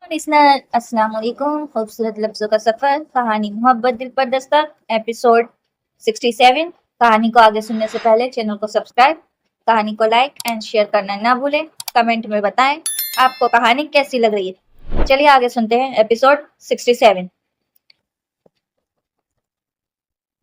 Listener अस्सलाम वालेकुम। खूबसूरत लफ्जों का सफर, कहानी मोहब्बत दिल पर दस्तक, एपिसोड 67। कहानी को आगे सुनने से पहले चैनल को सब्सक्राइब, कहानी को लाइक एंड शेयर करना ना भूलें। कमेंट में बताएं आपको कहानी कैसी लग रही है। चलिए आगे सुनते हैं एपिसोड 67।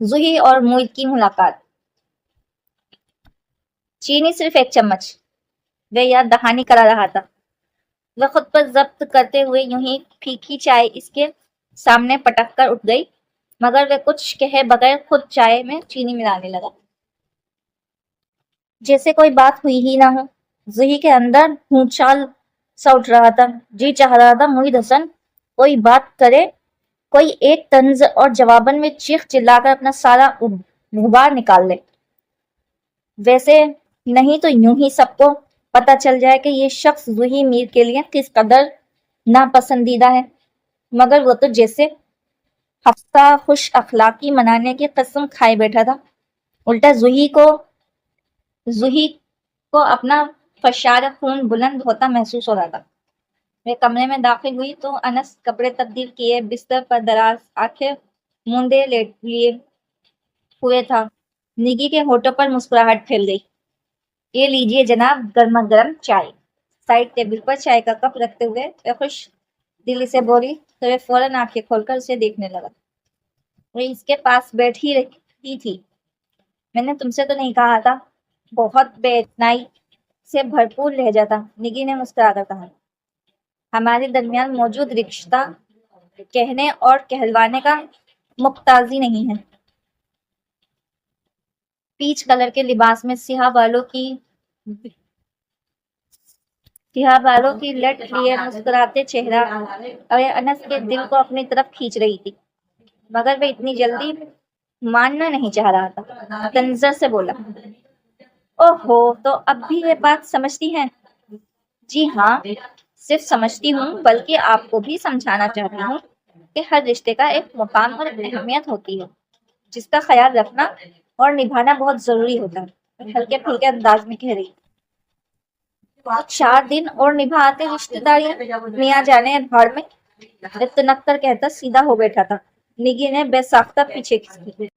जूही और मोहित की मुलाकात। चीनी सिर्फ एक चम्मच, वह याद दहानी करा रहा था। वह खुद पर जब्त करते हुए यूं ही फीकी चाय इसके सामने पटक कर उठ गई, मगर वह कुछ कहे बगैर खुद चाय में चीनी मिलाने लगा, जैसे कोई बात हुई ही ना हो। जूही के अंदर भूचाल सा उठ रहा था। जी चाह रहा था मोहित हसन कोई बात करे, कोई एक तंज और जवाबन में चीख चिल्लाकर अपना सारा गुबार निकाल ले। वैसे नहीं तो यूं ही सबको पता चल जाए कि ये शख्स जूही मीर के लिए किस कदर नापसंदीदा है। मगर वो तो जैसे हफ्ता खुश अखलाकी मनाने की कसम खाए बैठा था। उल्टा जूही को अपना फशार खून बुलंद होता महसूस हो रहा था। वे कमरे में दाखिल हुई तो अनस कपड़े तब्दील किए बिस्तर पर दराज आंखें मूंदे लेट लिए हुए था। निगी के होठों पर मुस्कुराहट फैल गई। ये लीजिए जनाब, गर्मा गर्म चाय। साइड टेबल पर चाय का कप रखते हुए वह खुश दिली से बोली तो वे फौरन आंखें खोलकर उसे देखने लगा। वह इसके पास बैठी रही थी। मैंने तुमसे तो नहीं कहा था। बहुत बेइतनाई से भरपूर लहजा था। निगी ने मुस्कुराकर कहा, हमारे दरमियान मौजूद रिश्ता कहने और कहलवाने का मुक्ताजी नहीं है। पीच कलर के लिबास में सिहा बालों की लट लिए मुस्कुराते चेहरा और अनस के दिल को अपनी तरफ खींच रही थी, मगर वह इतनी जल्दी मानना नहीं चाह रहा था। तंजर से बोला, ओहो, तो अब भी ये बात समझती हैं? जी हाँ, सिर्फ समझती हूँ बल्कि आपको भी समझाना चाहती हूँ कि हर रिश्ते का एक मुकाम और अहमियत होती है, जिसका ख्याल रखना और निभाना बहुत जरूरी होता है। हल्के फुल्के अंदाज में कह रही। 4 दिन और निभाते रिश्तेदारियां, मियाँ जाने भाड़ में, तुनक कर कहता सीधा हो बैठा था। निगी ने बेसाख्ता पीछे खींची।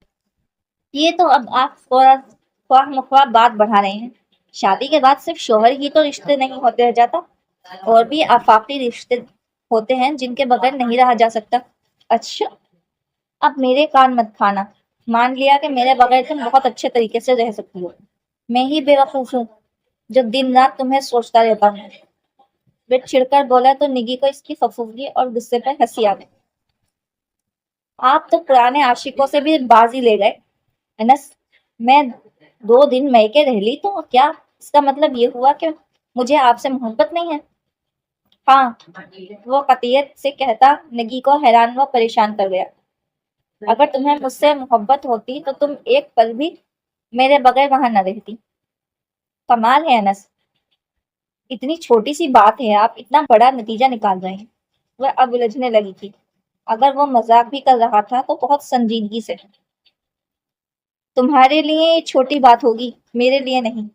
ये तो अब आप ख्वाह मुख्वाह बात बढ़ा रहे हैं। शादी के बाद सिर्फ शोहर ही तो रिश्ते नहीं होते रह जाता, और भी आफाकी रिश्ते होते हैं जिनके बगैर नहीं रहा जा सकता। अच्छा, अब मेरे कान मत खाना। मान लिया कि मेरे बगैर तुम बहुत अच्छे तरीके से रह सकती हो। मैं ही बेवकूफ हूँ जो दिन रात तुम्हें सोचता रहता हूँ। वे चिढ़कर बोला तो निगी को इसकी फफूंदी और गुस्से पर हंसी आ गई। आप तो पुराने आशिकों से भी बाजी ले गए। अनस, मैं 2 दिन मैके रह ली तो क्या इसका मतलब ये हुआ कि मुझे आपसे मोहब्बत नहीं है? हाँ, वो कतियत से कहता निगी को हैरान व परेशान कर गया। अगर तुम्हें मुझसे मोहब्बत होती तो तुम एक पल भी मेरे बगैर वहां न रहती। कमाल है अनस, इतनी छोटी सी बात है आप इतना बड़ा नतीजा निकाल रहे हैं। वह अब उलझने लगी थी। अगर वो मजाक भी कर रहा था तो बहुत संजीदगी से। तुम्हारे लिए ये छोटी बात होगी, मेरे लिए नहीं।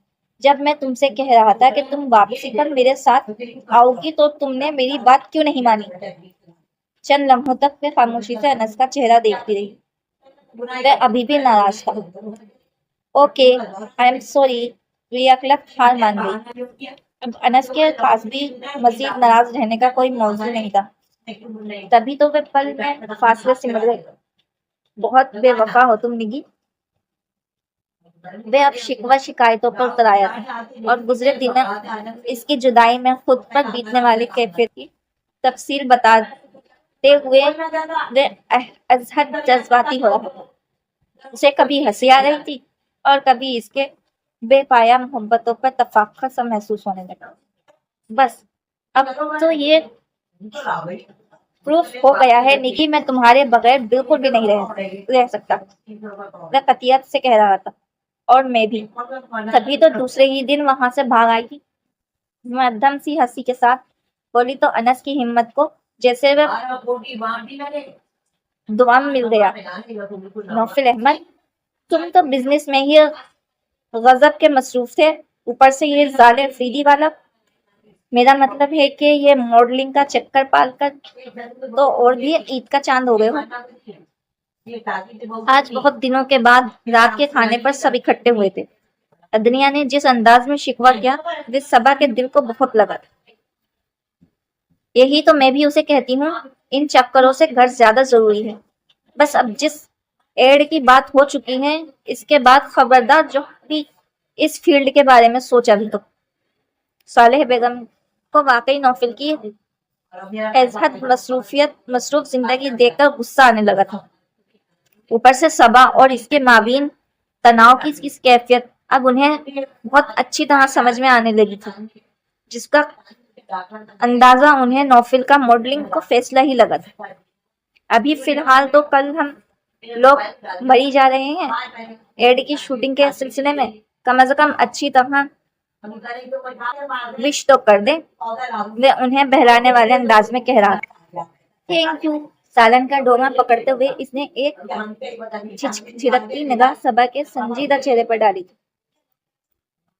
जब मैं तुमसे कह रहा था कि तुम वापसी पर मेरे साथ आओगी तो तुमने मेरी बात क्यों नहीं मानी? चंद लम्हों तक मैं खामोशी से अनस का चेहरा देखती रही। वह अभी भी नाराज था। Okay, I am sorry. वे अकलक हार मान गई। अब अनस के पास भी मजीद नाराज रहने का कोई मौजू नहीं था। तभी तो वे पल में फासले सिमट गए। बहुत बेवफा हो तुम निगी। वे अब शिकवा शिकायतों पर उतर आया था और गुजरे दिनों इसकी जुदाई में खुद पर बीतने वाली कैफियत की तफसील बताते हुए वे अजहद जज्बाती हो रहा था। उसे कभी हंसी आ रही थी और कभी इसके बेपाया मोहब्बतों पर तफाखर सा महसूस होने लगा। बस अब तो ये प्रूफ हो गया है निकी, मैं तुम्हारे बगैर बिल्कुल भी नहीं रह सकता। वह कतियत से कह रहा था। और मैं भी। तभी तो दूसरे ही दिन वहां से भाग आई थी। मध्यम सी हंसी के साथ बोली तो अनस की हिम्मत को जैसे वह दुआ में मिल गया। नौफिल अहमद, तुम तो बिजनेस में ही गजब के मसरूफ थे, ऊपर से ये जाले अफरीदी वाला। मेरा मतलब है कि ये मॉडलिंग का चक्कर पाल कर तो और भी ईद का चांद हो गए हो। आज बहुत दिनों के बाद रात के खाने पर सब इकट्ठे हुए थे। अदनिया ने जिस अंदाज में शिकवा किया वे सबा के दिल को बहुत लगा था। यही तो मैं भी उसे कहती हूँ, इन चक्करों से घर ज्यादा जरूरी है। बस अब जिस एड की बात हो चुकी है इसके बाद खबरदार जो भी इस फील्ड के बारे में सोचा भी तो। सालेह बेगम को वाकई नौफिल की एजहद मसरूफ जिंदगी देखकर गुस्सा आने लगा था। ऊपर से सबा और इसके माबीन तनाव की इस कैफियत अब उन्हें बहुत अच्छी तरह समझ में आने लगी थी, जिसका अंदाजा उन्हें नौफिल का मॉडलिंग को फैसला ही लगा था। अभी फिलहाल तो कल हम लोग मरी जा रहे हैं, एड की शूटिंग के सिलसिले में कम से कम अच्छी तरह विश तो कर दे, वे उन्हें बहलाने वाले अंदाज में कह रहा था। Thank you. सालन का डोमा पकड़ते हुए इसने एक झिड़कती निगाह सबा के संजीदा चेहरे पर डाली।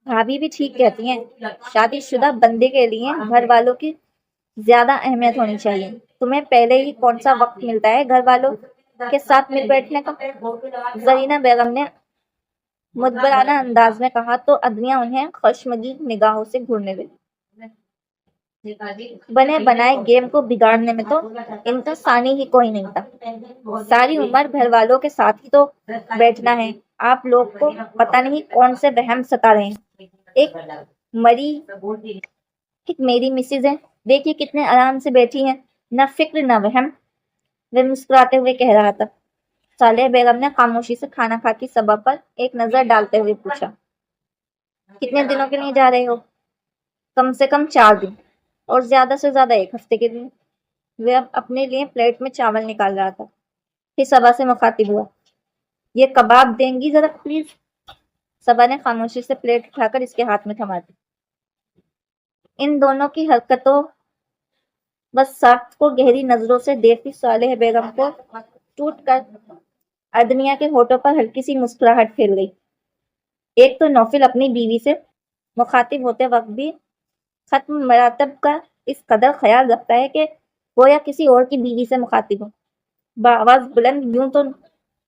भाभी भी ठीक कहती हैं, शादीशुदा बंदे के लिए घर वालों की ज्यादा अहमियत होनी चाहिए। तुम्हें पहले ही कौन सा वक्त मिलता है घर वालों के साथ मिल बैठने का? जरीना बेगम ने मुदबराना अंदाज में कहा तो अदनिया उन्हें खशमगी निगाहों से घूरने लगी। बने बनाए गेम को बिगाड़ने में तो इनका सानी ही कोई नहीं था। सारी उम्र घर वालों के साथ ही तो बैठना है। आप लोग को पता नहीं कौन से वहम सता रहे हैं। एक मेरी मिसेज है, देखिए कितने आराम से बैठी है, न फिक्र न वहम, वे मुस्कुराते हुए कह रहा था। सालेह बेगम ने खामोशी से खाना खा की सबा पर एक नजर डालते हुए पूछा, कितने दिनों के लिए जा रहे हो? कम से कम 4 दिन और ज्यादा से ज्यादा 1 हफ्ते के लिए। वे अब अपने लिए प्लेट में चावल निकाल रहा था। फिर सबा से मुखातिब हुआ, ये कबाब देंगी जरा प्लीज? सबा ने खामोशी से प्लेट उठाकर इसके हाथ में थमा दी। इन दोनों की हरकतों बस साख्त को गहरी नजरों से देखती सालेह बेगम को टूट कर अदनिया के होठों पर हल्की सी मुस्कुराहट फैल गई। एक तो नौफिल अपनी बीवी से मुखातिब होते वक्त भी खत्म मरातब का इस कदर ख्याल रखता है कि गोया किसी और की बीवी से मुखातिब हो। बाआवाज बुलंद यूं तो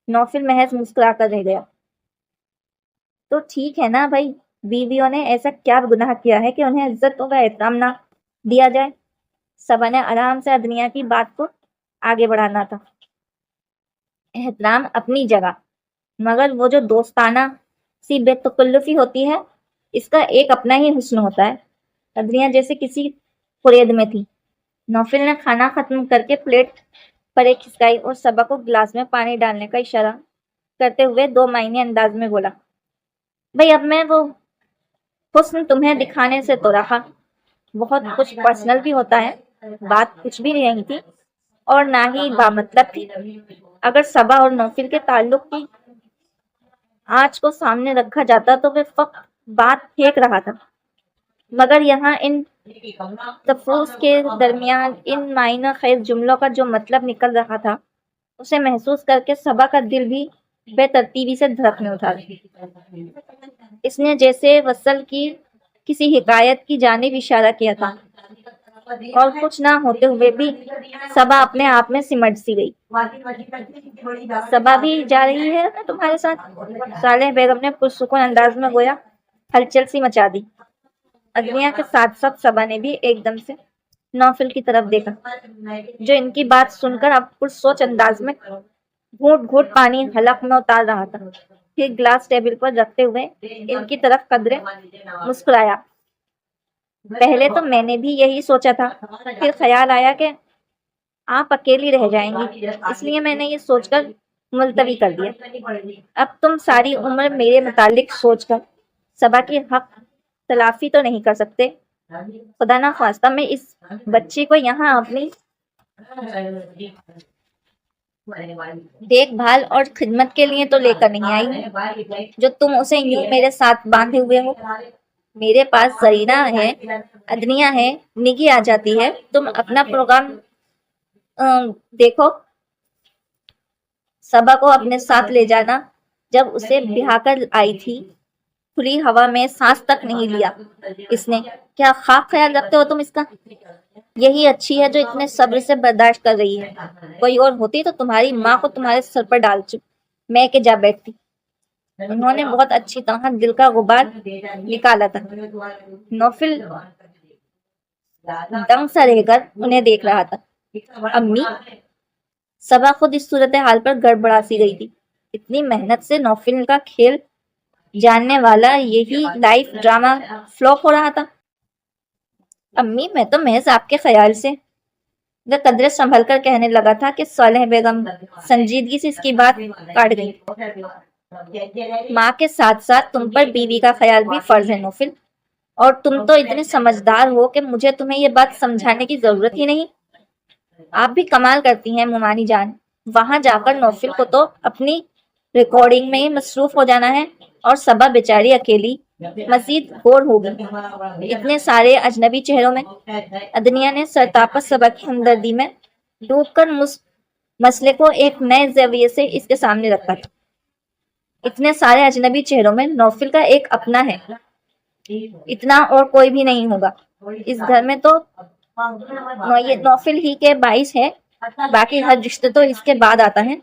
नौफिल महज मुस्कुरा कर रह गया। तो ठीक है ना भाई, बीवियों ने ऐसा क्या गुनाह किया है कि उन्हें इज्जत व एहतराम ना दिया जाए? सबा ने आराम से अदनिया की बात को आगे बढ़ाना था। एहतराम अपनी जगह, मगर वो जो दोस्ताना सी बेतकल्लुफी होती है, इसका एक अपना ही हुस्न होता है। अदनिया जैसे किसी कुरेद में थी। नौफिल ने खाना खत्म करके प्लेट पर एक खिसकाई और सबा को गिलास में पानी डालने का इशारा करते हुए 2 मायने अंदाज में बोला, भाई अब मैं वो हुस्न तुम्हें दिखाने से तो रहा, बहुत कुछ पर्सनल भी होता है। बात कुछ भी नहीं थी और ना ही बामतलब थी। अगर सबा और नौफिल के ताल्लुक की आंच को सामने रखा जाता तो वे फक्त बात फेंक रहा था, मगर यहाँ इन तफूस के दरमियान इन मायना खैर जुमलों का जो मतलब निकल रहा था उसे महसूस करके सबा का दिल भी बेतरतीबी से धड़कने उठा। इसने जैसे वसल की किसी हिकायत की जानिब इशारा किया था और कुछ ना होते हुए भी सबा अपने आप में सिमट सी गई। सबा भी जा रही है ना तुम्हारे साथ? सालेह बेगम ने पुरसुकून अंदाज में गोया हलचल सी मचा दी। अदनिया के साथ साथ सबा ने भी एकदम से नौफिल की तरफ देखा, जो इनकी बात सुनकर अब पुरसोच अंदाज में घूंट घूंट पानी हलक में उतार रहा था। फिर गिलास टेबल पर रखते हुए इनकी तरफ कदरे मुस्कुराया। पहले तो मैंने भी यही सोचा था, फिर ख्याल आया कि आप अकेली रह जाएंगी, इसलिए मैंने ये सोचकर मुलतवी कर दिया। अब तुम सारी उम्र मेरे मुतालिक सोचकर सबा की हक तलाफी तो नहीं कर सकते। खुदा ना ख्वास्ता मैं इस बच्ची को यहाँ अपनी देखभाल और खिदमत के लिए तो लेकर नहीं आई जो तुम उसे यूं मेरे साथ बांधे हुए हो। मेरे पास जरीना है, अदनिया है, निगी आ जाती है, तुम अपना प्रोग्राम देखो। सबा को अपने साथ ले जाना। जब उसे ब्याह कर आई थी کھلی ہوا میں سانس تک نہیں لیا اس نے. کیا خاک خیال رکھتے ہو تم اس کا؟ یہی اچھی ہے جو اتنے صبر سے برداشت کر رہی ہے. کوئی اور ہوتی تو تمہاری ماں کو تمہارے سر پر ڈال میں کے جا بیٹھتی. انہوں نے بہت اچھی طرح دل کا غبار نکالا تھا. نوفل دم سا رہ کر انہیں دیکھ رہا تھا. امی. صبا خود اس صورتحال پر گڑبڑا سی گئی تھی. اتنی محنت سے نوفل کا کھیل جاننے والا یہی لائف ڈرامہ فلوپ ہو رہا تھا. امی میں تو محض آپ کے خیال سے. وہ قدرے سنبھل کر کہنے لگا تھا کہ صالح بیگم سنجیدگی سے اس کی بات کاٹ گئی. ماں کے ساتھ ساتھ تم پر بیوی کا خیال بھی فرض ہے نوفل. اور تم تو اتنے سمجھدار ہو کہ مجھے تمہیں یہ بات سمجھانے کی ضرورت ہی نہیں. آپ بھی کمال کرتی ہیں مومانی جان. وہاں جا کر نوفل کو تو اپنی ریکارڈنگ میں ہی مصروف ہو جانا ہے اور صبا بیچاری اکیلی مزید بور ہوگی اتنے سارے اجنبی چہروں میں. ادنیا نے سرتاپا صبا کی ہمدردی میں ڈوب کر مسئلے کو ایک نئے زاویے سے اس کے سامنے رکھا تھا. اتنے سارے اجنبی چہروں میں نوفل کا ایک اپنا ہے. اتنا اور کوئی بھی نہیں ہوگا اس گھر میں تو یہ نوفل ہی کے باعث ہے. باقی ہر رشتے تو اس کے بعد آتا ہے.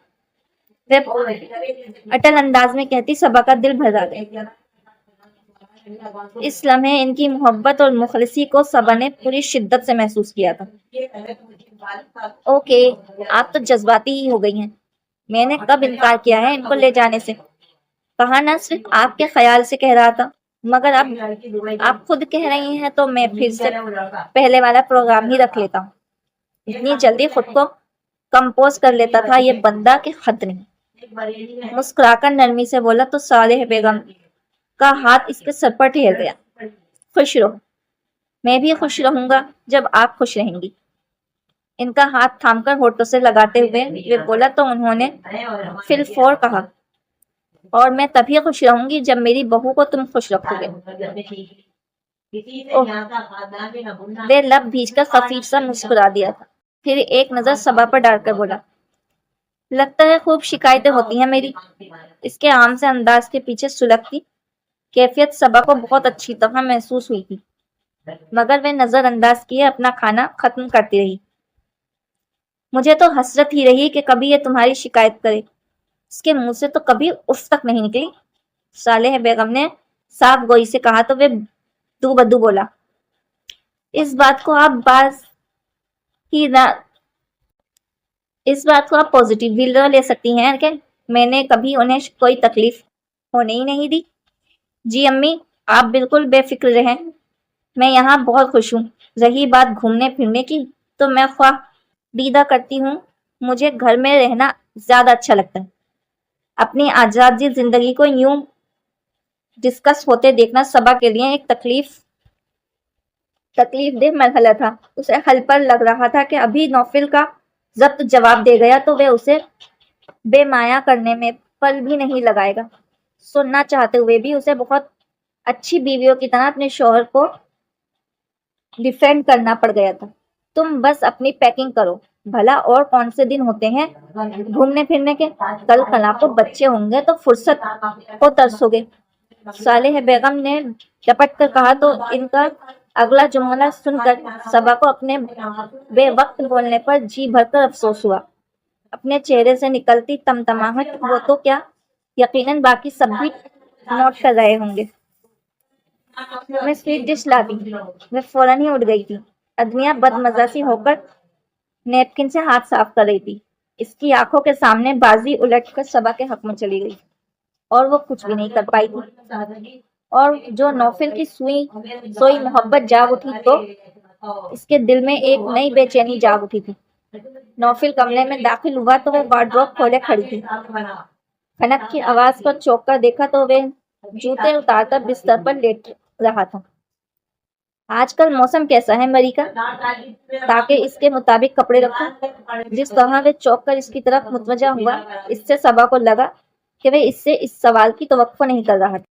وہ اٹل انداز میں کہتی صبا کا دل بھر گیا. اس لمحے ان کی محبت اور مخلصی کو صبا نے پوری شدت سے محسوس کیا تھا. اوکے آپ تو جذباتی ہی ہو گئی ہیں. میں نے کب انکار کیا ہے ان کو لے جانے سے؟ کہا نہ صرف آپ کے خیال سے کہہ رہا تھا مگر اب آپ خود کہہ رہی ہیں تو میں پھر سے پہلے والا پروگرام ہی رکھ لیتا ہوں. اتنی جلدی خود کو کمپوز کر لیتا تھا یہ بندہ کہ حد نہیں. مسکرا کر نرمی سے بولا تو صالح بیگم کا ہاتھ اس کے سر پر ٹھہر گیا. خوش رہو. میں بھی خوش رہوں گا جب آپ خوش رہیں گی. ان کا ہاتھ تھام کر ہونٹوں سے لگاتے ہوئے وہ بولا تو انہوں نے فی الفور کہا اور میں تبھی خوش رہوں گی جب میری بہو کو تم خوش رکھو گے. وہ لب بھیج کر خفیف سا مسکرا دیا تھا. پھر ایک نظر صبا پر ڈال کر بولا لگتا ہے خوب شکایتیں ہوتی ہیں میری. اس کے عام سے انداز کے پیچھے سلگتی کیفیت صبا کو بہت اچھی طرح محسوس ہوئی تھی مگر وہ نظر انداز کیے اپنا کھانا ختم کرتی رہی. مجھے تو حسرت ہی رہی کہ کبھی یہ تمہاری شکایت کرے. اس کے منہ سے تو کبھی اف تک نہیں نکلی. صالح بیگم نے صاف گوئی سے کہا تو وہ دو بدو بولا اس بات کو آپ پوزیٹیو بھی لے سکتی ہیں کہ میں نے کبھی انہیں کوئی تکلیف ہونے ہی نہیں دی. جی امی آپ بالکل بے فکر رہیں. میں یہاں بہت خوش ہوں. رہی بات گھومنے پھرنے کی تو میں خواہ دیدہ کرتی ہوں. مجھے گھر میں رہنا زیادہ اچھا لگتا ہے. اپنی آزادی زندگی کو یوں ڈسکس ہوتے دیکھنا صبا کے لیے ایک تکلیف دہ مرحلہ تھا. اسے حل پر لگ رہا تھا کہ ابھی نوفل کا ضبط جواب دے گیا تو وہ اسے بے مایا کرنے میں پل بھی نہیں لگائے گا. سننا چاہتے ہوئے بھی اسے بہت اچھی بیویوں کی طرح اپنے شوہر کو ڈیفینڈ کرنا پڑ گیا تھا. تم بس اپنی پیکنگ کرو. بھلا اور کون سے دن ہوتے ہیں گھومنے پھرنے کے؟ کل کل کو بچے ہوں گے تو فرصت کو ترسو گے. صالح بیگم نے لپٹ کر کہا تو ان کا اگلا جملہ سن کر صبا کو اپنے بے وقت بولنے پر جی بھر کر افسوس ہوا. اپنے چہرے سے نکلتی تمتماہٹ وہ تو کیا یقیناً باقی سب بھی نوٹ کر رہے ہوں گے. میں سویٹ ڈش لاتی. میں فوراً ہی اٹھ گئی تھی. ادنیا بدمزاسی ہو کر نیپکن سے ہاتھ صاف کر رہی تھی. اس کی آنکھوں کے سامنے بازی الٹ کر صبا کے حق میں چلی گئی اور وہ کچھ بھی نہیں کر پائی تھی. اور جو نوفل کی سوئی محبت جاگ اٹھی تو اس کے دل میں ایک نئی بے چینی جاگ اٹھی تھی. نوفل کمرے میں داخل ہوا تو وہ وارڈروب کھولے کھڑی تھی. کھنک کی آواز پر چوک کر دیکھا تو وہ جوتے اتار کر بستر پر لیٹ رہا تھا. آج کل موسم کیسا ہے مریکا تاکہ اس کے مطابق کپڑے رکھوں. جس طرح وہ چوک کر اس کی طرف متوجہ ہوا اس سے صبا کو لگا کہ وہ اس سے اس سوال کی توقع نہیں کر رہا تھا.